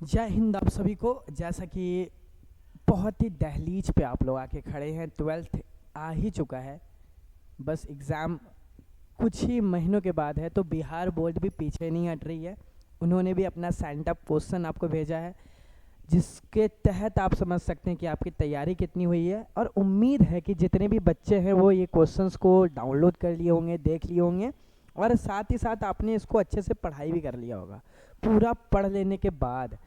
जय हिंद आप सभी को। जैसा कि बहुत ही दहलीज पे आप लोग आके खड़े हैं, 12th आ ही चुका है। बस एग्ज़ाम कुछ ही महीनों के बाद है, तो बिहार बोर्ड भी पीछे नहीं हट रही है। उन्होंने भी अपना सेंट अप क्वेश्चन आपको भेजा है, जिसके तहत आप समझ सकते हैं कि आपकी तैयारी कितनी हुई है। और उम्मीद है कि जितने भी बच्चे हैं वो ये क्वेश्चंस को डाउनलोड कर लिए होंगे, देख लिए होंगे, और साथ ही साथ आपने इसको अच्छे से पढ़ाई भी कर लिया होगा। पूरा पढ़ लेने के बाद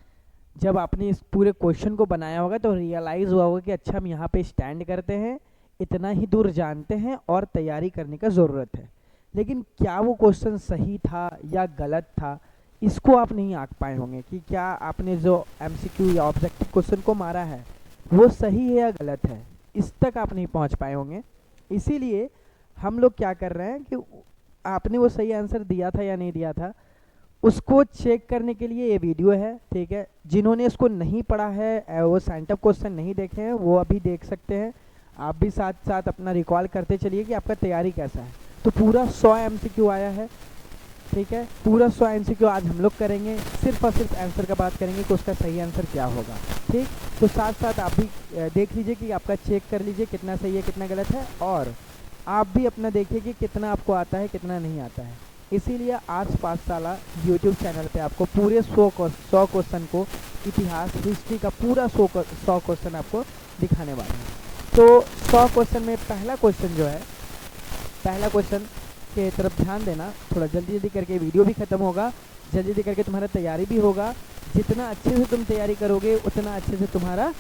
जब आपने इस पूरे क्वेश्चन को बनाया होगा तो रियलाइज़ हुआ होगा कि अच्छा हम यहाँ पे स्टैंड करते हैं, इतना ही दूर जानते हैं और तैयारी करने का ज़रूरत है। लेकिन क्या वो क्वेश्चन सही था या गलत था, इसको आप नहीं आंक पाए होंगे कि क्या आपने जो एमसीक्यू या ऑब्जेक्टिव क्वेश्चन को मारा है वो सही है या गलत है, इस तक आप नहीं पहुँच पाए होंगे। इसीलिए हम लोग क्या कर रहे हैं कि आपने वो सही आंसर दिया था या नहीं दिया था, उसको चेक करने के लिए ये वीडियो है। ठीक है, जिन्होंने इसको नहीं पढ़ा है, वो सेंटअप क्वेश्चन नहीं देखे हैं, वो अभी देख सकते हैं। आप भी साथ साथ अपना रिकॉल करते चलिए कि आपका तैयारी कैसा है। तो पूरा 100 एमसीक्यू आया है। ठीक है, पूरा 100 एमसीक्यू आज हम लोग करेंगे, सिर्फ और सिर्फ आंसर का बात करेंगे कि उसका सही आंसर क्या होगा। ठीक, तो साथ साथ आप भी देख लीजिए कि आपका चेक कर लीजिए कितना सही है कितना गलत है, और आप भी अपना देखिए कि कितना आपको आता है कितना नहीं आता है। इसीलिए आज पाठशाला यूट्यूब चैनल पे आपको पूरे 100 क्वेश्चन को, इतिहास हिस्ट्री का पूरा 100 क्वेश्चन आपको दिखाने वाले हैं। तो 100 क्वेश्चन में पहला क्वेश्चन जो है, पहला क्वेश्चन के तरफ ध्यान देना। थोड़ा जल्दी जल्दी करके वीडियो भी ख़त्म होगा, जल्दी जल्दी करके तुम्हारा तैयारी भी होगा। जितना अच्छे से तुम तैयारी करोगे उतना अच्छे से तुम्हारा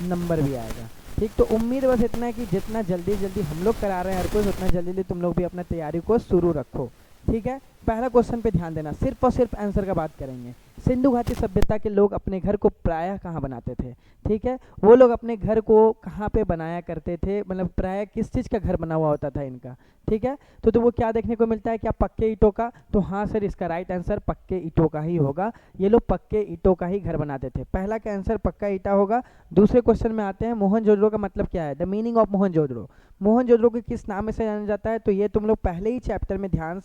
नंबर भी आएगा। ठीक, तो उम्मीद बस इतना है कि जितना जल्दी जल्दी हम लोग करा रहे हैं हर कोई, उतना जल्दी जल्दी तुम लोग भी अपना तैयारी को शुरू रखो। ठीक है, पहला क्वेश्चन पे ध्यान देना, सिर्फ और सिर्फ आंसर का बात करेंगे। सिंधु घाटी सभ्यता के लोग अपने घर को प्रायः कहाँ बनाते थे? ठीक है, वो लोग अपने घर को कहाँ पे बनाया करते थे, मतलब प्रायः किस चीज़ का घर बना हुआ होता था इनका? ठीक है, तो वो क्या देखने को मिलता है, क्या पक्के ईंटों का? तो हाँ सर, इसका राइट आंसर पक्के ईंटों का ही होगा। ये लोग पक्के ईंटों का ही घर बनाते थे। पहला का आंसर पक्का ईंटा होगा। दूसरे क्वेश्चन में आते हैं, मोहनजोदड़ो का मतलब क्या है? The meaning of Mohenjodaro. Mohenjodaro को किस नाम से जाना जाता है? तो ये तुम लोग पहले ही चैप्टर में ध्यान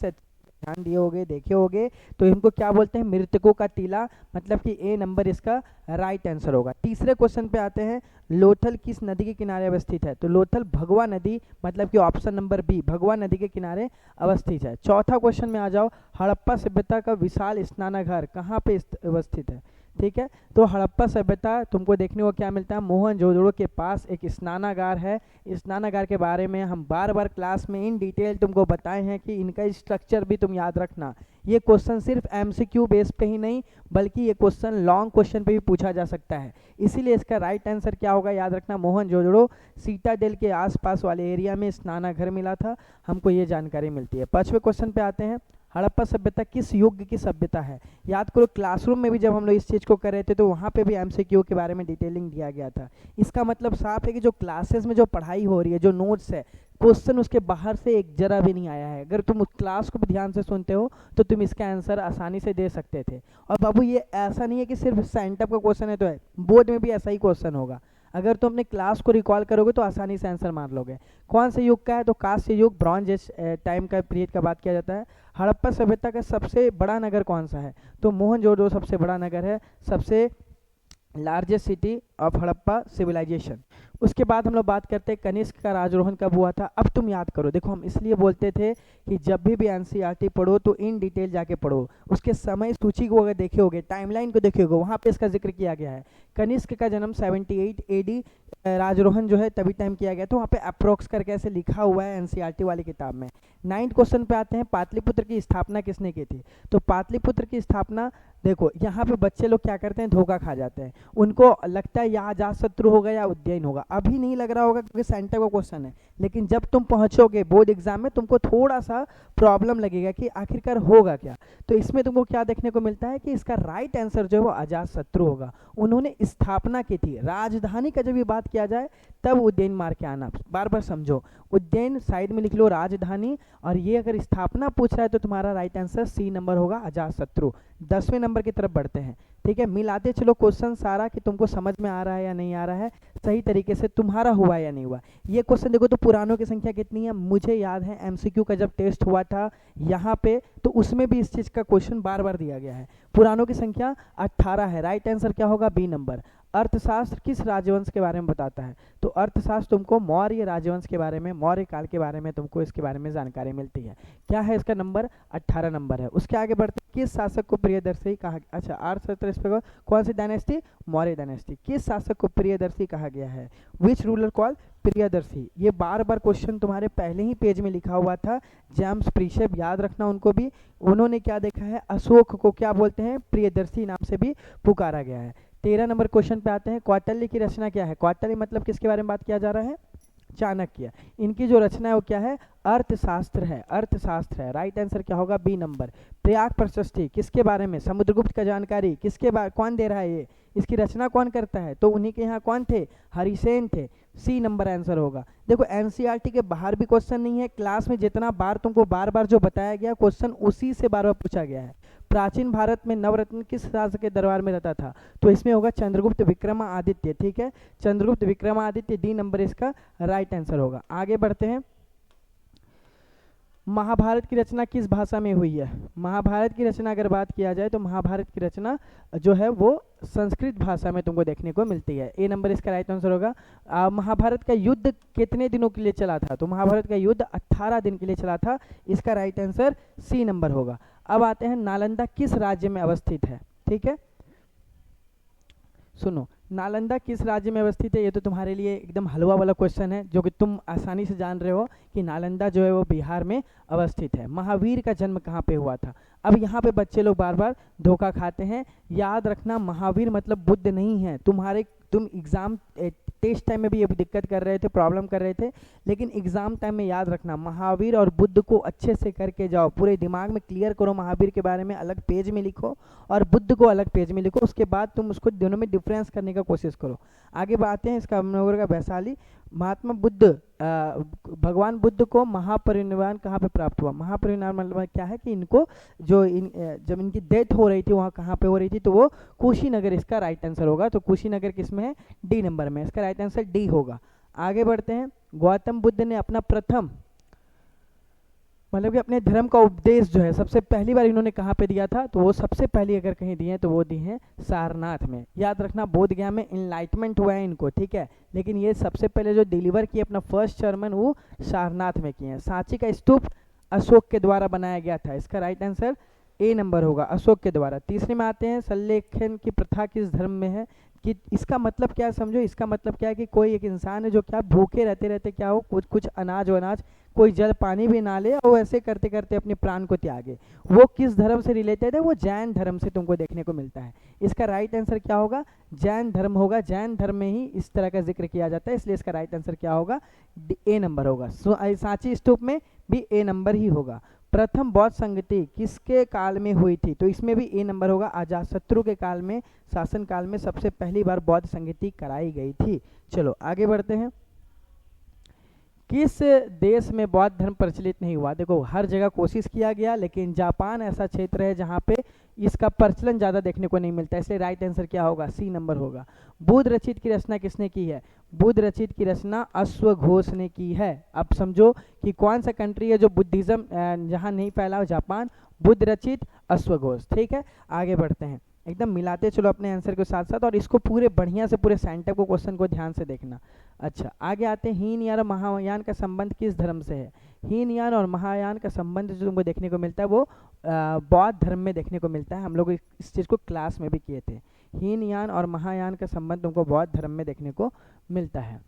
दिए होगे, देखे होगे। तो इनको क्या बोलते हैं? मृतकों का टीला, मतलब कि ए नंबर इसका राइट आंसर होगा। तीसरे क्वेश्चन पे आते हैं, लोथल किस नदी के किनारे अवस्थित है? तो लोथल भगवा नदी, मतलब कि ऑप्शन नंबर बी, भगवा नदी के किनारे अवस्थित है। चौथा क्वेश्चन में आ जाओ, हड़प्पा सभ्यता का विशाल स्नानागार कहाँ पे अवस्थित है? ठीक है, तो हड़प्पा सभ्यता तुमको देखने को क्या मिलता है? मोहनजोदड़ो के पास एक स्नानागार है। स्नानागार के बारे में हम बार बार क्लास में इन डिटेल तुमको बताए हैं कि इनका स्ट्रक्चर भी तुम याद रखना। ये क्वेश्चन सिर्फ एमसीक्यू बेस पे ही नहीं, बल्कि ये क्वेश्चन लॉन्ग क्वेश्चन पे भी पूछा जा सकता है। इसीलिए इसका राइट आंसर क्या होगा, याद रखना, मोहनजोदड़ो सीताडेल के आसपास वाले एरिया में स्नानागार मिला था, हमको ये जानकारी मिलती है। पांचवें क्वेश्चन पे आते हैं, हड़प्पा सभ्यता किस युग की सभ्यता है? याद करो, क्लासरूम में भी जब हम लोग इस चीज़ को कर रहे थे तो वहाँ पे भी एमसीक्यू के बारे में डिटेलिंग दिया गया था। इसका मतलब साफ है कि जो क्लासेस में जो पढ़ाई हो रही है, जो नोट्स है, क्वेश्चन उसके बाहर से एक जरा भी नहीं आया है। अगर तुम उस क्लास को भी ध्यान से सुनते हो तो तुम इसका आंसर आसानी से दे सकते थे। और बाबू, ये ऐसा नहीं है कि सिर्फ सेंटअप का क्वेश्चन है तो है, बोर्ड में भी ऐसा ही क्वेश्चन होगा। अगर तुम अपने क्लास को रिकॉल करोगे तो आसानी से आंसर मार लोगे। कौन से युग का है? तो कांस्य युग, ब्रॉन्ज एज टाइम का पीरियड का बात किया जाता है। हड़प्पा सभ्यता का सबसे बड़ा नगर कौन सा है? तो मोहनजोदड़ो सबसे बड़ा नगर है, सबसे largest city of Harappa civilization. उसके बाद हम लोग बात करते हैं, कनिष्क का राजरोहण कब हुआ था? अब तुम याद करो, देखो हम इसलिए बोलते थे कि जब भी एनसीईआरटी पढ़ो तो इन डिटेल जाके पढ़ो। उसके समय सूची को अगर देखे होगे, टाइमलाइन को देखे होगे, वहाँ पे इसका जिक्र किया गया है। कनिष्क का जन्म 78 एडी, राजरोहण जो है तभी टाइम किया गया, तो वहाँ पे अप्रोक्स करके ऐसे लिखा हुआ है एनसीईआरटी वाली किताब में। 9th क्वेश्चन पे आते हैं, पाटलिपुत्र की स्थापना किसने की थी? तो पाटलिपुत्र की स्थापना, देखो यहाँ पे बच्चे लोग क्या करते हैं, धोखा खा जाते हैं। उनको लगता है या अजातशत्रु होगा या उज्जैन होगा। अभी नहीं लग रहा होगा क्योंकि सेंटर का क्वेश्चन है, लेकिन जब तुम पहुंचोगे बोर्ड एग्जाम में तुमको थोड़ा सा प्रॉब्लम लगेगा कि आखिरकार होगा क्या। तो इसमें तुमको क्या देखने को मिलता है कि इसका राइट आंसर जो है वो अजातशत्रु होगा। उन्होंने स्थापना की थी। राजधानी का जब भी बात किया जाए तब उज्जैन मार के आना, बार बार समझो, उज्जैन साइड में लिख लो राजधानी, और ये अगर स्थापना पूछ रहा है तो तुम्हारा राइट आंसर सी नंबर होगा, अजातशत्रु। 10वें नंबर की तरफ बढ़ते हैं। ठीक है, मिलाते चलो क्वेश्चन सारा कि तुमको समझ में आ रहा है या नहीं आ रहा है, सही तरीके से तुम्हारा हुआ या नहीं हुआ। ये क्वेश्चन देखो तो पुरानों की संख्या कितनी है, मुझे याद है एमसीक्यू का जब टेस्ट हुआ था यहाँ पे, तो उसमें भी इस चीज़ का क्वेश्चन बार बार दिया गया है। पुरानों की संख्या 18 है। राइट आंसर क्या होगा, बी नंबर। अर्थशास्त्र किस राजवंश के बारे में बताता है, तो अर्थशास्त्र तुमको मौर्य राजवंश के बारे में, मौर्य काल के बारे में तुमको इसके बारे में जानकारी मिलती है। क्या है इसका नंबर, 18 नंबर है। उसके आगे बढ़ते किस शासक को प्रियदर्शी कहा, अच्छा 870 कौन सी डायनेस्टी, मौर्य डायनेस्टी। किस शासक को प्रियदर्शी कहा गया है, विच रूलर कॉल प्रियदर्शी। ये बार बार क्वेश्चन तुम्हारे पहले ही पेज में लिखा हुआ था, जेम्स प्रीशेप याद रखना उनको भी। उन्होंने क्या देखा है, अशोक को क्या बोलते हैं, प्रियदर्शी नाम से भी पुकारा गया है। 13 नंबर क्वेश्चन पे आते हैं, कौटिल्य की रचना क्या है। कौटिल्य मतलब किसके बारे में बात किया जा रहा है, चाणक्य। इनकी जो रचना है वो क्या है, अर्थशास्त्र है, अर्थशास्त्र है। राइट आंसर क्या होगा, बी नंबर। प्रयाग प्रशस्ति किसके बारे में, समुद्रगुप्त का जानकारी किसके बारे, कौन दे रहा है ये, इसकी रचना कौन करता है, तो उन्हीं के यहाँ कौन थे, हरिसेन थे। सी नंबर आंसर होगा। देखो एनसीईआरटी के बाहर भी क्वेश्चन नहीं है, क्लास में जितना बार तुमको बार बार जो बताया गया क्वेश्चन उसी से बार बार पूछा गया है। प्राचीन भारत में नवरत्न किस शासक के दरबार में रहता था, तो इसमें होगा चंद्रगुप्त विक्रमादित्य। ठीक है, चंद्रगुप्त विक्रमादित्य, डी नंबर इसका राइट आंसर होगा। आगे बढ़ते हैं, महाभारत की रचना किस भाषा में हुई है। महाभारत की रचना अगर बात किया जाए तो महाभारत की रचना जो है वो संस्कृत भाषा में तुमको देखने को मिलती है। ए नंबर इसका राइट आंसर होगा। महाभारत का युद्ध कितने दिनों के लिए चला था, तो महाभारत का युद्ध 18 दिन के लिए चला था। इसका राइट आंसर सी नंबर होगा। अब आते हैं, नालंदा किस राज्य में अवस्थित है। ठीक है, सुनो, नालंदा किस राज्य में अवस्थित है, ये तो तुम्हारे लिए एकदम हलवा वाला क्वेश्चन है जो कि तुम आसानी से जान रहे हो कि नालंदा जो है वो बिहार में अवस्थित है। महावीर का जन्म कहाँ पे हुआ था। अब यहाँ पे बच्चे लोग बार बार धोखा खाते हैं। याद रखना, महावीर मतलब बुद्ध नहीं है। तुम एग्जाम टेस्ट टाइम में भी ये दिक्कत कर रहे थे, प्रॉब्लम कर रहे थे, लेकिन एग्जाम टाइम में याद रखना, महावीर और बुद्ध को अच्छे से करके जाओ, पूरे दिमाग में क्लियर करो। महावीर के बारे में अलग पेज में लिखो और बुद्ध को अलग पेज में लिखो, उसके बाद तुम उसको दोनों में डिफरेंस करने का कोशिश करो। आगे बढ़ते हैं, इसका होगा वैशाली। महात्मा बुद्ध, भगवान बुद्ध को महापरिनिर्वाण कहाँ पे प्राप्त हुआ। महापरिनिर्वाण मतलब क्या है कि इनको जब इनकी डेथ हो रही थी वहाँ कहाँ पे हो रही थी, तो वो कुशीनगर इसका राइट आंसर होगा। तो कुशीनगर किस में है, डी नंबर में, इसका राइट आंसर डी होगा। आगे बढ़ते हैं, गौतम बुद्ध ने अपना प्रथम मतलब कि अपने धर्म का उपदेश जो है सबसे पहली बार इन्होंने कहाँ पे दिया था, तो वो सबसे पहली अगर कहीं दिए तो वो दिए हैं सारनाथ में। याद रखना, बोध गया में इनलाइटमेंट हुआ है इनको, ठीक है, लेकिन ये सबसे पहले जो डिलीवर किए अपना फर्स्ट sermon वो सारनाथ में किए हैं। सांची का स्तूप अशोक के द्वारा बनाया गया था, इसका राइट आंसर ए नंबर होगा, अशोक के द्वारा। तीसरे में आते हैं, संलेखन की प्रथा किस धर्म में है। कि इसका मतलब क्या है समझो, इसका मतलब क्या है कि कोई एक इंसान है जो क्या भूखे रहते रहते क्या हो, कुछ अनाज वनाज कोई जल पानी भी ना ले और ऐसे करते करते अपने प्राण को त्यागे, वो किस धर्म से रिलेटेड है, वो जैन धर्म से तुमको देखने को मिलता है। इसका राइट आंसर क्या होगा, जैन धर्म होगा। जैन धर्म में ही इस तरह का जिक्र किया जाता है, इसलिए इसका राइट आंसर क्या होगा, ए नंबर होगा। सांची स्तूप में भी ए नंबर ही होगा। प्रथम बौद्ध संगति किसके काल में हुई थी, तो इसमें भी ए नंबर होगा। अजातशत्रु के काल में, शासन काल में सबसे पहली बार बौद्ध संगति कराई गई थी। चलो आगे बढ़ते हैं, किस देश में बौद्ध धर्म प्रचलित नहीं हुआ। देखो हर जगह कोशिश किया गया, लेकिन जापान ऐसा क्षेत्र है जहाँ पे इसका प्रचलन ज़्यादा देखने को नहीं मिलता, इसलिए राइट आंसर क्या होगा, सी नंबर होगा। बुद्ध रचित की रचना किसने की है, बुद्ध रचित की रचना अश्वघोष ने की है। अब समझो कि कौन सा कंट्री है जो बुद्धिज्म जहाँ नहीं फैला, जापान। बुद्ध रचित अश्वघोष, ठीक है। आगे बढ़ते हैं, एकदम मिलाते चलो अपने आंसर के साथ साथ, और इसको पूरे बढ़िया से पूरे सेंटर को क्वेश्चन को ध्यान से देखना। अच्छा आगे आते हैं, हीनयान और महायान का संबंध किस धर्म से है। हीनयान और महायान का संबंध जो तुमको देखने को मिलता है वो बौद्ध धर्म में देखने को मिलता है। हम लोग इस चीज़ को क्लास में भी किए थे। हीनयान और महायान का संबंध तुमको बौद्ध धर्म में देखने को मिलता है।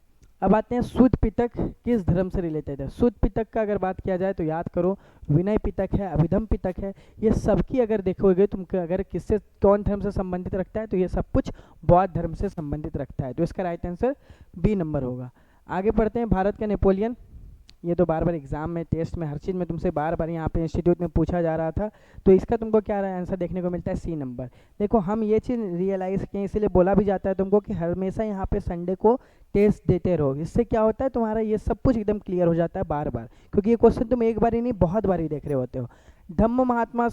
अब आते हैं, शुद्ध पिटक किस धर्म से रिलेटेड है। शुद्ध पिटक का अगर बात किया जाए तो याद करो, विनय पिटक है, अभिधम पिटक है, ये सबकी अगर देखोगे तुमको अगर किससे कौन धर्म से संबंधित रखता है तो ये सब कुछ बौद्ध धर्म से संबंधित रखता है, तो इसका राइट आंसर बी नंबर होगा। आगे बढ़ते हैं, भारत का नेपोलियन, ये तो बार बार एग्जाम में टेस्ट में हर चीज़ में तुमसे बार बार यहाँ पे इंस्टीट्यूट में पूछा जा रहा था, तो इसका तुमको क्या आंसर देखने को मिलता है, सी नंबर। देखो हम ये चीज़ रियलाइज़ किए, इसीलिए बोला भी जाता है तुमको कि हमेशा यहाँ पे संडे को टेस्ट देते रहो। इससे क्या होता है, तुम्हारा ये सब कुछ एकदम क्लियर हो जाता है बार बार, क्योंकि ये क्वेश्चन तुम एक बार ही नहीं बहुत बार ही देख रहे होते हो। धम्म महात्मा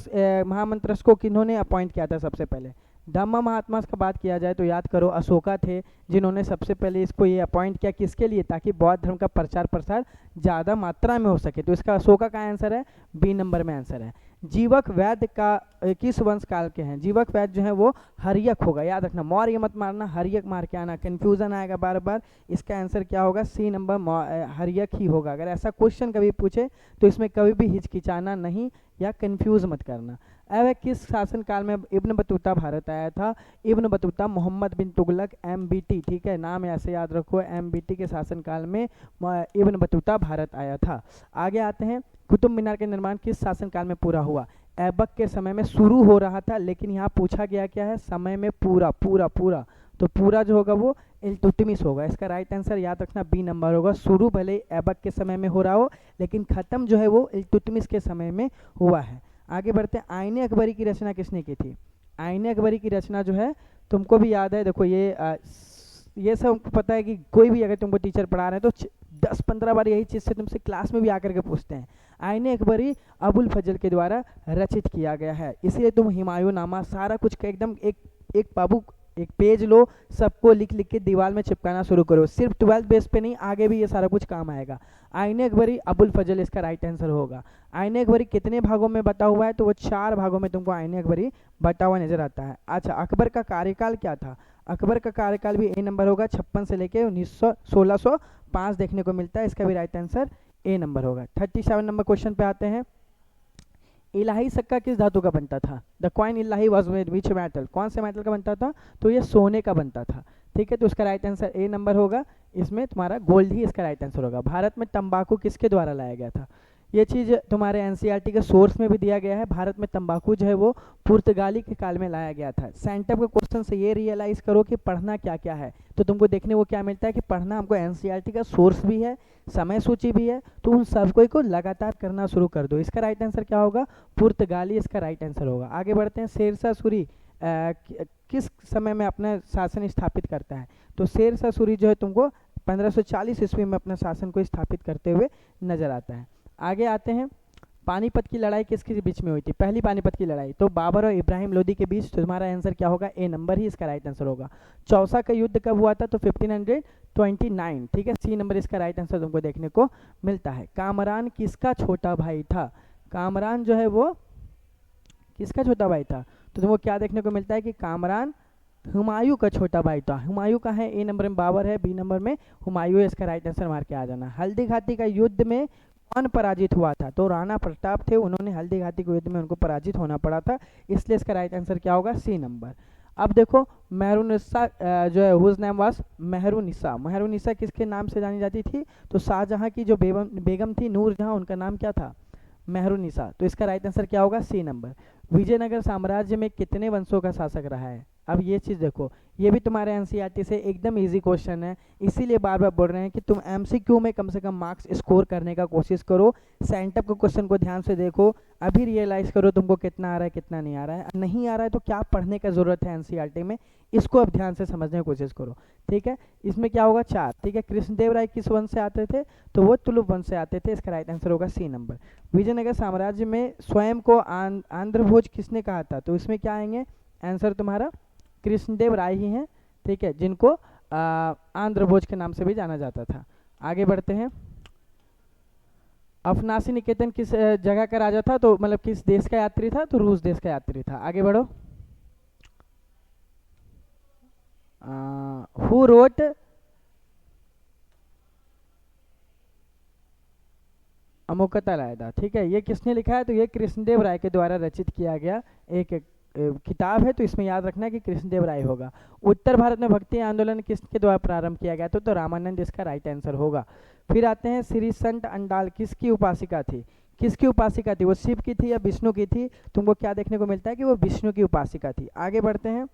महामंत्रस को किन्होंने अपॉइंट किया था सबसे पहले? धम्म महात्मा का बात किया जाए तो याद करो अशोका थे जिन्होंने सबसे पहले इसको ये अपॉइंट किया, किसके लिए? ताकि बौद्ध धर्म का प्रचार प्रसार ज़्यादा मात्रा में हो सके। तो इसका अशोका का आंसर है, बी नंबर में आंसर है। जीवक वैद्य का किस वंश काल के हैं? जीवक वैद्य जो है वो हर्यक होगा, याद रखना, मौर्य मत मारना, हर्यक मार के आना, कंफ्यूजन आएगा बार बार। इसका आंसर क्या होगा? सी नंबर हर्यक ही होगा। अगर ऐसा क्वेश्चन कभी पूछे तो इसमें कभी भी हिचकिचाना नहीं या कंफ्यूज मत करना। अब किस शासन काल में इब्न बतूता भारत आया था? इब्न बतूता मोहम्मद बिन तुगलक MBT, ठीक है, नाम ऐसे याद रखो, MBT के शासन काल में इब्न बतूता भारत आया था। आगे आते हैं, कुतुब मीनार का निर्माण किस शासन काल में पूरा हुआ? ऐबक के समय में शुरू हो रहा था, लेकिन यहाँ पूछा गया क्या है? समय में पूरा पूरा पूरा, तो पूरा जो होगा वो इल्तुतमिश होगा। इसका राइट आंसर याद रखना बी नंबर होगा। शुरू भले ऐबक के समय में हो रहा हो, लेकिन ख़त्म जो है वो इल्तुतमिश के समय में हुआ है। आगे बढ़ते हैं, आईने अकबरी की रचना किसने की थी? आईने अकबरी की रचना जो है तुमको भी याद है, देखो ये सब पता है कि कोई भी अगर तुमको टीचर पढ़ा रहे हैं तो 10-15 बार यही चीज़ से तुमसे क्लास में भी आकर के पूछते हैं। आईने अकबरी अबुल फजल के द्वारा रचित किया गया है, इसलिए तुम हुमायूं नामा सारा कुछ का एकदम एक बाबू एक पेज लो, सबको लिख लिख के दीवार में चिपकाना शुरू करो। सिर्फ 12th बेस पे नहीं, आगे भी ये सारा कुछ काम आएगा। आईने अकबरी अबुल फजल इसका राइट आंसर होगा। आईने अकबरी कितने भागों में बटा हुआ है? तो वो 4 भागों में तुमको आईने अकबरी बटा हुआ नजर आता है। अच्छा, अकबर का कार्यकाल क्या था? अकबर का कार्यकाल भी ए नंबर होगा, 56 से लेके 1605 देखने को मिलता है। इसका भी राइट आंसर ए नंबर होगा। 37 नंबर क्वेश्चन पे आते हैं, इलाही सिक्का किस धातु का बनता था? The coin Ilahi was made which metal? कौन से मेटल का बनता था? तो ये सोने का बनता था, ठीक है। तो इसका राइट आंसर ए नंबर होगा, इसमें तुम्हारा गोल्ड ही इसका राइट आंसर होगा। भारत में तंबाकू किसके द्वारा लाया गया था? ये चीज़ तुम्हारे एनसीईआरटी के सोर्स में भी दिया गया है। भारत में तंबाकू जो है वो पुर्तगाली के काल में लाया गया था। सेंटअप के क्वेश्चन से ये रियलाइज करो कि पढ़ना क्या क्या है, तो तुमको देखने को क्या मिलता है कि पढ़ना हमको एनसीईआरटी का सोर्स भी है, समय सूची भी है, तो उन सबको को लगातार करना शुरू कर दो। इसका राइट आंसर क्या होगा? पुर्तगाली इसका राइट आंसर होगा। आगे बढ़ते हैं, शेरशाह सूरी किस समय में अपना शासन स्थापित करता है? तो शेरशाह सूरी जो है तुमको 1540 ईस्वी में अपना शासन को स्थापित करते हुए नजर आता है। आगे आते हैं, पानीपत की लड़ाई किसके बीच में हुई थी? पहली पानीपत की लड़ाई तो बाबर और इब्राहिम लोदी के बीच। तो तुम्हारा आंसर क्या होगा? ए नंबर ही इसका राइट आंसर होगा। चौसा का युद्ध कब हुआ था? तो 1529, ठीक है, सी नंबर इसका राइट आंसर तुमको देखने को मिलता है। कामरान किसका छोटा भाई था? कामरान जो है वो किसका छोटा भाई था? तो तुमको क्या देखने को मिलता है कि कामरान हुमायूं का छोटा भाई था। हुमायूं का है, ए नंबर में बाबर है, बी नंबर में हुमायूं है, इसका राइट आंसर मार के आ जाना। हल्दी घाटी का युद्ध में कौन पराजित हुआ था? तो राणा प्रताप थे, उन्होंने हल्दी घाटी के युद्ध में उनको पराजित होना पड़ा था, इसलिए इसका राइट आंसर क्या होगा? C number. अब देखो, मेहरुनिसा जो है whose name was Mehrunnisa. Mehrunnisa किसके नाम से जानी जाती थी? तो शाहजहां की जो बेगम थी नूरजहां, उनका नाम क्या था? मेहरुनिसा। तो इसका राइट आंसर क्या होगा? C number. विजयनगर साम्राज्य में कितने वंशों का शासक रहा है? अब ये चीज़ देखो, ये भी तुम्हारे एनसीईआरटी से एकदम इजी क्वेश्चन है, इसीलिए बार बार बोल रहे हैं कि तुम एमसीक्यू में कम से कम मार्क्स स्कोर करने का कोशिश करो। सेंटअप के क्वेश्चन को ध्यान से देखो, अभी रियलाइज करो तुमको कितना आ रहा है कितना नहीं आ रहा है। नहीं आ रहा है तो क्या पढ़ने का ज़रूरत है एनसीईआरटी में, इसको अब ध्यान से समझने की कोशिश करो, ठीक है। इसमें क्या होगा? 4, ठीक है। कृष्णदेव राय किस वंश से आते थे? तो वो तुलुप वंश से आते थे, इसका राइट आंसर होगा सी नंबर। विजयनगर साम्राज्य में स्वयं को आंध्र भोज किसने कहा था? तो इसमें क्या आएंगे? आंसर तुम्हारा कृष्णदेव राय ही हैं, ठीक है, जिनको आंध्र भोज के नाम से भी जाना जाता था। आगे बढ़ते हैं, अफनासी निकेतन किस जगह का राजा था? तो मतलब किस देश का यात्री था? तो रूस देश का यात्री था। आगे बढ़ो, हु रोट अमुक्तमाल्यदा, ठीक है, ये किसने लिखा है? तो ये कृष्णदेव राय के द्वारा रचित किया गया एक किताब है, तो इसमें याद रखना कि कृष्णदेव राय होगा। उत्तर भारत में भक्ति आंदोलन किसके द्वारा प्रारंभ किया गया था? तो रामानंद इसका राइट आंसर होगा। फिर आते हैं, श्री संत अंडाल किसकी उपासिका थी? किसकी उपासिका थी? वो शिव की थी या विष्णु की थी? तुमको क्या देखने को मिलता है कि वो विष्णु की उपासिका थी। आगे बढ़ते हैं,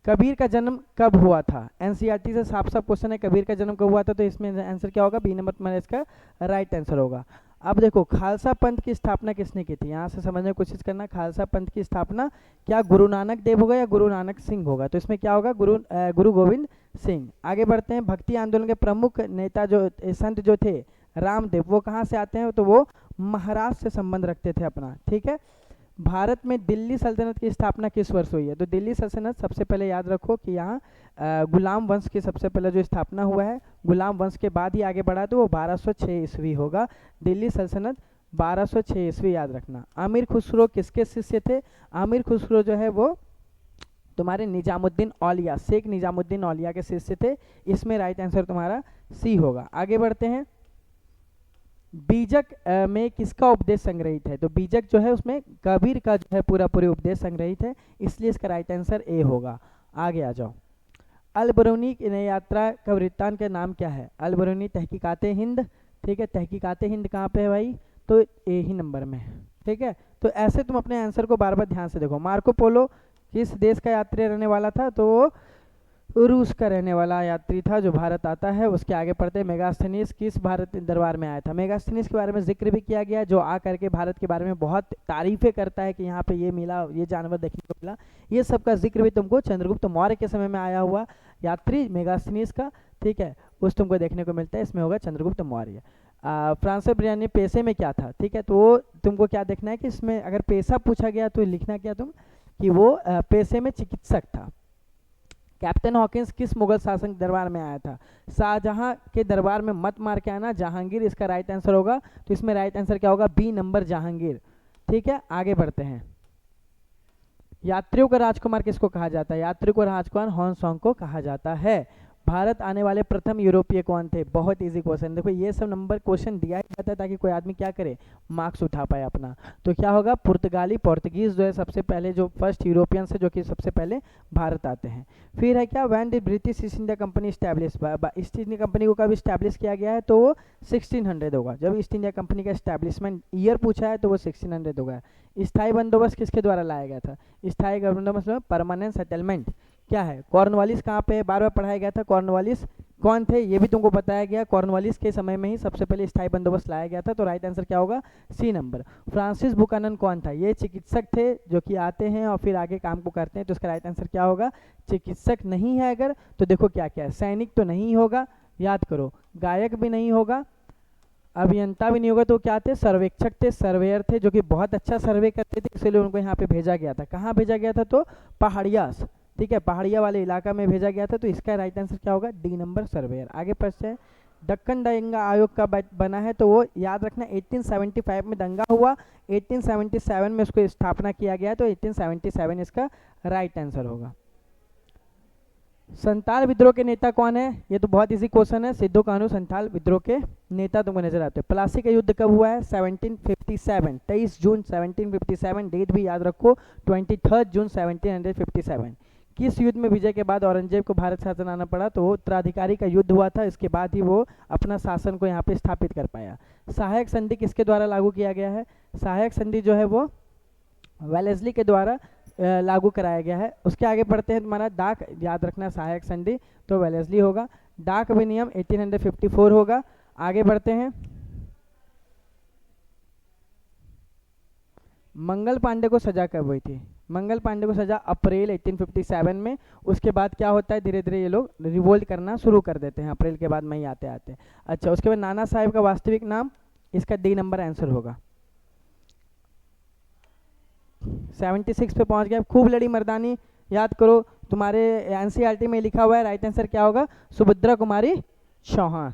कबीर का जन्म कब हुआ था? एनसीईआरटी से साफ साफ क्वेश्चन है, कबीर का जन्म कब हुआ था? तो इसमें आंसर क्या होगा? बी नंबर तुम्हारा इसका राइट आंसर होगा। अब देखो, खालसा पंथ की स्थापना किसने की थी? यहाँ से समझने की कोशिश करना, खालसा पंथ की स्थापना क्या गुरु नानक देव होगा या गुरु नानक सिंह होगा? तो इसमें क्या होगा? गुरु गोविंद सिंह। आगे बढ़ते हैं, भक्ति आंदोलन के प्रमुख नेता जो संत जो थे रामदेव, वो कहाँ से आते हैं, तो वो महाराष्ट्र से संबंध रखते थे अपना, ठीक है। भारत में दिल्ली सल्तनत की स्थापना किस वर्ष हुई है, तो दिल्ली सल्तनत सबसे पहले याद रखो कि यहाँ गुलाम वंश की सबसे पहले जो स्थापना हुआ है, गुलाम वंश के बाद ही आगे बढ़ा तो वो 1206 ईस्वी होगा। दिल्ली सल्तनत 1206 ईस्वी याद रखना। आमिर खुसरो किसके शिष्य थे, आमिर खुसरो जो है वो तुम्हारे निजामुद्दीन औलिया, शेख निजामुद्दीन औलिया के शिष्य थे। इसमें राइट आंसर तुम्हारा सी होगा। आगे बढ़ते हैं। बीजक में किसका उपदेश संग्रहित है, तो बीजक जो है उसमें कबीर का जो है पूरा पूरे उपदेश संग्रहित है, इसलिए इसका राइट आंसर ए होगा। आगे आ जाओ। अल बरूनी की यात्रा का वृत्तांत का नाम क्या है, अल बरूनी तहकीकाते हिंद, ठीक है। तहकीकाते हिंद कहाँ पे है भाई, तो ए ही नंबर में है, ठीक है। तो ऐसे तुम अपने आंसर को बार बार ध्यान से देखो। मार्को पोलो किस देश का यात्री रहने वाला था, तो वो रूस का रहने वाला यात्री था जो भारत आता है। उसके आगे पढ़ते हैं। मेगास्थनीज किस भारत दरबार में आया था, मेगास्थनीज के बारे में जिक्र भी किया गया, जो आ करके भारत के बारे में बहुत तारीफें करता है कि यहाँ पे ये मिला, ये जानवर देखने को मिला। ये सब का जिक्र भी तुमको चंद्रगुप्त मौर्य के समय में आया हुआ यात्री मेगास्थनीज का, ठीक है, उस तुमको देखने को मिलता है। इसमें होगा चंद्रगुप्त मौर्य। फ्रांसिस ब्रियानी पेशे में क्या था, ठीक है, तो वो तुमको क्या देखना है कि इसमें अगर पेशा पूछा गया तो लिखना क्या तुम कि वो पेशे में चिकित्सक था। कैप्टन हॉकिंस किस मुगल शासक दरबार में आया था, शाहजहां के दरबार में मत मार के आना, जहांगीर इसका राइट आंसर होगा। तो इसमें राइट आंसर क्या होगा, बी नंबर जहांगीर, ठीक है। आगे बढ़ते हैं। यात्रियों का राजकुमार किसको कहा जाता है, यात्रियों को राजकुमार हॉन्ग को कहा जाता है। भारत आने वाले प्रथम यूरोपीय कौन थे, बहुत इजी क्वेश्चन। देखो ये सब नंबर क्वेश्चन दिया ही जाता है ताकि कोई आदमी क्या करे, मार्क्स उठा पाए अपना। तो क्या होगा, पुर्तगाली पोर्तुगीज जो है सबसे पहले जो फर्स्ट यूरोपियंस है जो कि सबसे पहले भारत आते हैं। फिर है क्या, when did British east India company establish, east India company को कब स्टैब्लिश किया गया है, तो वो 1600 होगा। जब ईस्ट इंडिया कंपनी का स्टैब्लिशमेंट ईयर पूछा है तो वो 1600 होगा। स्थायी बंदोबस्त किसके द्वारा लाया गया था, स्थायी बंदोबस्त में परमानेंट सेटलमेंट क्या है, कॉर्नवालिस कहाँ पे बार बार पढ़ाया गया था। कॉर्नवालिस कौन थे ये भी तुमको बताया गया, कॉर्नवालिस के समय में ही सबसे पहले स्थायी बंदोबस्त लाया गया था। तो राइट आंसर क्या होगा, सी नंबर। फ्रांसिस बुकानन कौन था, ये चिकित्सक थे जो कि आते हैं और फिर आगे काम को करते हैं। तो इसका राइट आंसर क्या होगा, चिकित्सक नहीं है अगर तो देखो क्या क्या है, सैनिक तो नहीं होगा, याद करो, गायक भी नहीं होगा, अभियंता भी नहीं होगा, तो क्या थे, सर्वेक्षक थे, सर्वेयर थे जो कि बहुत अच्छा सर्वे करते थे, इसलिए उनको यहाँ पे भेजा गया था। कहाँ भेजा गया था, तो पहाड़ियास, ठीक है, पहाड़िया वाले इलाका में भेजा गया था। तो इसका राइट आंसर क्या होगा, डी नंबर सर्वेयर। आगे पढ़ते हैं। दक्कन दंगा आयोग का बना है, तो वो याद रखना 1875 में दंगा हुआ, 1877 में उसको स्थापना किया गया, तो 1877 इसका राइट आंसर होगा। संताल विद्रोह के नेता कौन है, ये तो बहुत इजी क्वेश्चन है। सिद्धू कान्हू संताल विद्रोह के नेता तुमको नजर आते हैं। प्लासी का युद्ध कब हुआ है, 1757, 23 जून 1757, डेट भी याद रखो, 23 जून 1757। किस युद्ध में विजय के बाद औरंगजेब को भारत शासन आना पड़ा, तो वो उत्तराधिकारी का युद्ध हुआ था, इसके बाद ही वो अपना शासन को यहाँ पे स्थापित कर पाया। सहायक संधि किसके द्वारा लागू किया गया है, सहायक संधि जो है वो वेलेस्ली के द्वारा लागू कराया गया है। उसके आगे बढ़ते हैं। तुम्हारा डाक याद रखना, सहायक संधि तो वेलेस्ली होगा। डाक विनियम 1854 होगा। आगे बढ़ते हैं। मंगल पांडे को सजा कब हुई थी, मंगल पांडे को सजा अप्रैल 1857 में। उसके बाद क्या होता है, धीरे धीरे ये लोग रिवोल्ट करना शुरू कर देते हैं, अप्रैल के बाद मई आते आते। अच्छा, उसके बाद नाना साहेब का वास्तविक नाम, इसका डी नंबर आंसर होगा। 76 पे पहुंच गए। खूब लड़ी मर्दानी याद करो, तुम्हारे एनसीईआरटी में लिखा हुआ है, राइट आंसर क्या होगा, सुभद्रा कुमारी चौहान,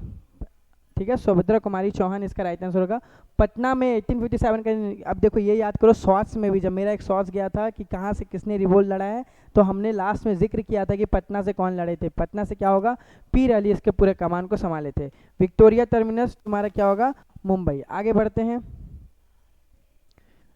ठीक है, सुभद्रा कुमारी चौहान इसका राइट आंसर होगा। पटना में 1857 का, अब देखो ये याद करो, शॉर्ट्स में भी जब मेरा एक शॉर्ट्स गया था कि कहाँ से किसने रिवोल्ट लड़ा है, तो हमने लास्ट में जिक्र किया था कि पटना से कौन लड़े थे। पटना से क्या होगा, पीर अली इसके पूरे कमान को संभाले थे। विक्टोरिया टर्मिनस तुम्हारा क्या होगा, मुंबई। आगे बढ़ते हैं।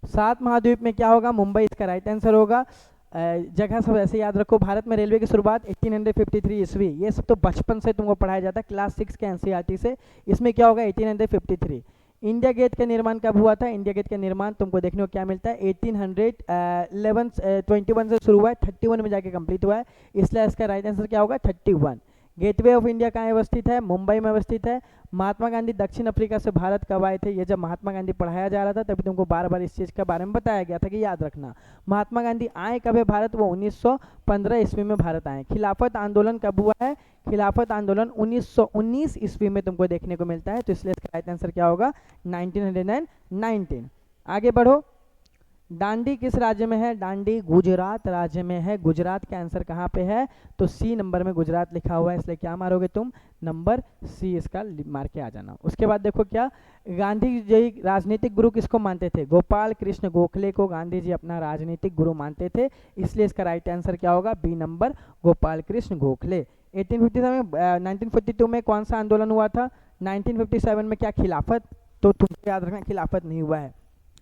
7 महाद्वीप में क्या होगा, मुंबई इसका राइट आंसर होगा। जगह सब ऐसे याद रखो। भारत में रेलवे की शुरुआत 1853 ईस्वी, ये सब तो बचपन से तुमको पढ़ाया जाता है क्लास 6 के एनसीईआरटी से। इसमें क्या होगा, 1853। इंडिया गेट का निर्माण कब हुआ था, इंडिया गेट का निर्माण तुमको देखने को क्या मिलता है, 1821 से शुरू हुआ है, 31 में जाके कंप्लीट हुआ है, इसलिए इसका राइट आंसर क्या होगा, 31। गेटवे ऑफ इंडिया कहाँ अवस्थित है, मुंबई में अवस्थित है। महात्मा गांधी दक्षिण अफ्रीका से भारत कब आए थे? ये जब महात्मा गांधी पढ़ाया जा रहा था तभी तुमको बार बार इस चीज़ के बारे में बताया गया था कि याद रखना। महात्मा गांधी आए कब है भारत? वो 1915 ईस्वी में भारत आए। खिलाफत आंदोलन कब हुआ है? खिलाफत आंदोलन 1919 ईस्वी में तुमको देखने को मिलता है, तो इसलिए इसका राइट आंसर क्या होगा? 1919। आगे बढ़ो। डांडी किस राज्य में है? डांडी गुजरात राज्य में है। गुजरात का आंसर कहाँ पे है? तो सी नंबर में गुजरात लिखा हुआ है, इसलिए क्या मारोगे तुम? नंबर सी इसका मार के आ जाना। उसके बाद देखो क्या, गांधी जी राजनीतिक गुरु किसको मानते थे? गोपाल कृष्ण गोखले को गांधी जी अपना राजनीतिक गुरु मानते थे, इसलिए इसका राइट आंसर क्या होगा? B number Gopal Krishna Gokhale. 1942 में कौन सा आंदोलन हुआ था? 1957 में क्या खिलाफत? तो तुमको याद रखना खिलाफत नहीं हुआ है,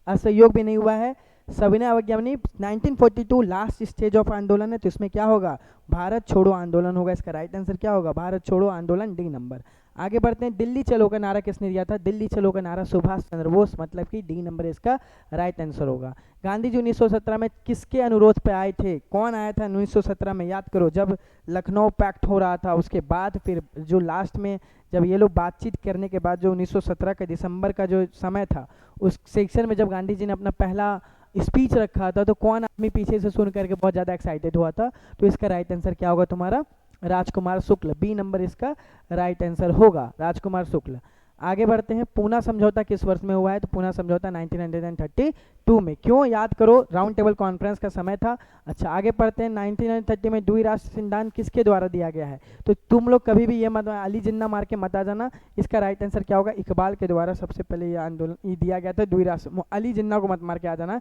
असहयोग भी नहीं हुआ है, सविनय अवज्ञा नहीं। 1942 लास्ट स्टेज ऑफ आंदोलन है, तो इसमें क्या होगा? भारत छोड़ो आंदोलन होगा। इसका राइट आंसर क्या होगा? भारत छोड़ो आंदोलन, डी नंबर। आगे बढ़ते हैं। दिल्ली चलो का नारा किसने दिया था? दिल्ली चलो का नारा सुभाष चंद्र बोस, मतलब कि डी नंबर इसका राइट आंसर होगा। गांधी जी 1917 में किसके अनुरोध पे आए थे? कौन आया था 1917 में? याद करो, जब लखनऊ पैक्ट हो रहा था उसके बाद फिर जो लास्ट में जब ये लोग बातचीत करने के बाद जो 1917 का दिसंबर का जो समय था, उस सेक्शन में जब गांधी जी ने अपना पहला स्पीच रखा था, तो कौन आदमी पीछे से सुन करके बहुत ज़्यादा एक्साइटेड हुआ था? तो इसका राइट आंसर क्या होगा तुम्हारा? राजकुमार शुक्ल, बी नंबर इसका राइट आंसर होगा, राजकुमार शुक्ल। आगे बढ़ते हैं। पूना समझौता किस वर्ष में हुआ है? तो पूना समझौता 1932 में। क्यों? याद करो, राउंड टेबल कॉन्फ्रेंस का समय था। अच्छा, आगे पढ़ते हैं। 1930 में द्विराष्ट्र सिद्धांत किसके द्वारा दिया गया है? तो तुम लोग कभी भी ये मत अली जिन्ना मार के मत आ जाना, इसका राइट आंसर क्या होगा? इकबाल के द्वारा सबसे पहले ये आंदोलन दिया गया था द्विराष्ट्र। अली जिन्ना को मत मार के आ जाना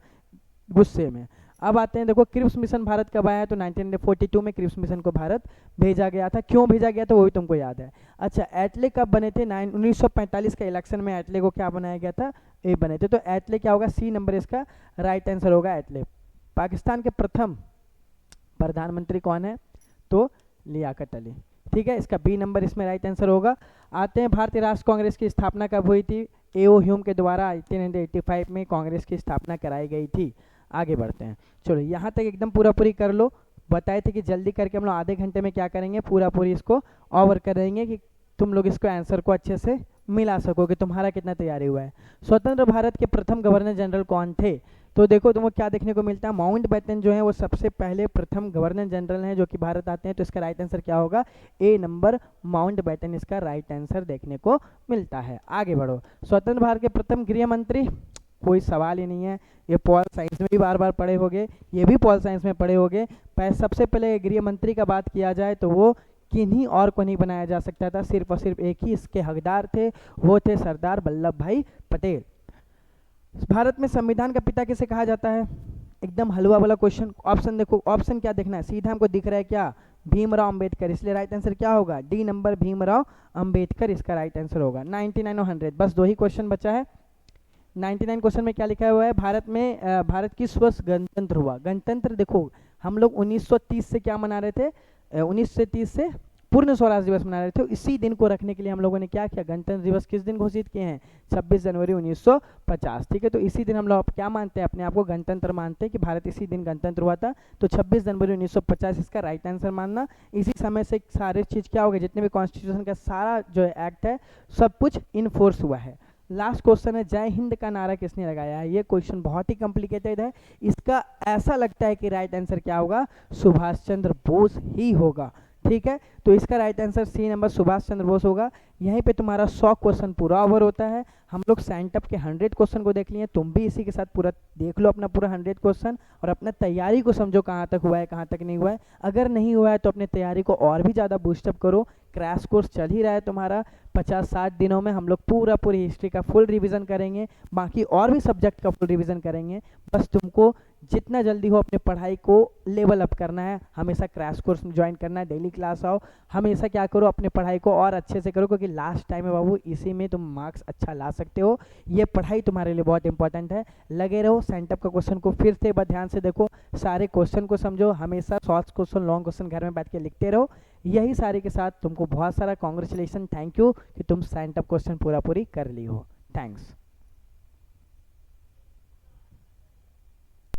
गुस्से में। अब आते हैं, देखो क्रिप्स मिशन भारत कब आया? तो 1942 में क्रिप्स मिशन को भारत भेजा गया था। क्यों भेजा गया था वो भी तुमको याद है। अच्छा, एटले कब बने थे? 1945 के इलेक्शन में एटले को क्या बनाया गया था? ए बने थे। तो एटले क्या होगा? सी नंबर इसका राइट आंसर होगा, एटले। पाकिस्तान के प्रथम प्रधानमंत्री कौन है? तो लियाकत अली। ठीक है, इसका बी नंबर इसमें राइट आंसर होगा। आते हैं, भारतीय राष्ट्र कांग्रेस की स्थापना कब हुई थी? एओ ह्यूम के द्वारा 1885 में कांग्रेस की स्थापना कराई गई थी। आगे बढ़ते हैं। चलो यहाँ तक एकदम पूरा पूरी कर लो। बताए थे कि जल्दी करके हम लोग आधे घंटे में क्या करेंगे? पूरा पूरी इसको ओवर करेंगे कि तुम लोग इसको आंसर को अच्छे से मिला सको कि तुम्हारा कितना तैयारी हुआ है। स्वतंत्र भारत के प्रथम गवर्नर जनरल कौन थे? तो देखो तुमको क्या देखने को मिलता है, माउंटबेटन जो है वो सबसे पहले प्रथम गवर्नर जनरल हैं जो कि भारत आते हैं। तो इसका राइट आंसर क्या होगा? ए नंबर माउंटबेटन इसका राइट आंसर देखने को मिलता है। आगे बढ़ो। स्वतंत्र भारत के प्रथम गृह मंत्री, कोई सवाल ही नहीं है, ये पॉल साइंस में भी बार बार पढ़े होगे, ये भी पॉल साइंस में पढ़े होगे। सबसे पहले गृह मंत्री का बात किया जाए तो वो किन्हीं और को नहीं बनाया जा सकता था, सिर्फ और सिर्फ एक ही इसके हकदार थे, वो थे सरदार वल्लभ भाई पटेल। भारत में संविधान का पिता किसे कहा जाता है? एकदम हलवा वाला क्वेश्चन। ऑप्शन देखो, ऑप्शन क्या देखना है? सीधा हमको दिख रहा है क्या? भीमराव अंबेडकर, इसलिए राइट आंसर क्या होगा? डी नंबर भीमराव अंबेडकर इसका राइट आंसर होगा। 99 और 100, बस दो ही क्वेश्चन बचा है। 99 क्वेश्चन में क्या लिखा हुआ है? भारत किस वर्ष गणतंत्र हुआ? गणतंत्र देखो हम लोग 1930 से क्या मना रहे थे? 1930 से पूर्ण स्वराज दिवस मना रहे थे। इसी दिन को रखने के लिए हम लोगों ने क्या किया? गणतंत्र दिवस किस दिन घोषित किए हैं? 26 जनवरी 1950। ठीक है, तो इसी दिन हम लोग क्या मानते हैं? अपने आप को गणतंत्र मानते हैं कि भारत इसी दिन गणतंत्र हुआ था। तो 26 जनवरी 1950 इसका राइट आंसर मानना। इसी समय से सारे चीज़ क्या हो गए, जितने भी कॉन्स्टिट्यूशन का सारा जो एक्ट है सब कुछ इनफोर्स हुआ है। लास्ट क्वेश्चन है, जय हिंद का नारा किसने लगाया है? ये क्वेश्चन बहुत ही कॉम्प्लिकेटेड है। इसका ऐसा लगता है कि राइट आंसर क्या होगा? सुभाष चंद्र बोस ही होगा। ठीक है, तो इसका right answer C number Subhash Chandra Bose होगा। यहीं पे तुम्हारा 100 क्वेश्चन पूरा ओवर होता है। हम लोग सेंटअप के 100 क्वेश्चन को देख लिए, तुम भी इसी के साथ पूरा देख लो अपना पूरा 100 क्वेश्चन और अपना तैयारी को समझो कहाँ तक हुआ है कहाँ तक नहीं हुआ है। अगर नहीं हुआ है तो अपने तैयारी को और भी ज़्यादा बूस्टअप करो। क्रैश कोर्स चल ही रहा है तुम्हारा, 50-60 दिनों में हम लोग पूरी हिस्ट्री का फुल रिवीजन करेंगे, बाकी और भी सब्जेक्ट का फुल रिवीजन करेंगे। बस तुमको जितना जल्दी हो अपने पढ़ाई को लेवल अप करना है, हमेशा क्रैश कोर्स में ज्वाइन करना है, डेली क्लास आओ, हमेशा क्या करो अपने पढ़ाई को और अच्छे से करो, क्योंकि लास्ट टाइम है बाबू, इसी में तुम मार्क्स अच्छा ला सकते हो। ये पढ़ाई तुम्हारे लिए बहुत इंपॉर्टेंट है। लगे रहो, सेंटअप का क्वेश्चन को फिर से एक बार ध्यान से देखो, सारे क्वेश्चन को समझो, हमेशा शॉर्ट क्वेश्चन लॉन्ग क्वेश्चन घर में बैठ के लिखते रहो। यही सारे के साथ तुमको बहुत सारा कॉन्ग्रेचुलेसन, थैंक यू कि तुम सेंटअप क्वेश्चन पूरी कर ली हो। थैंक्स।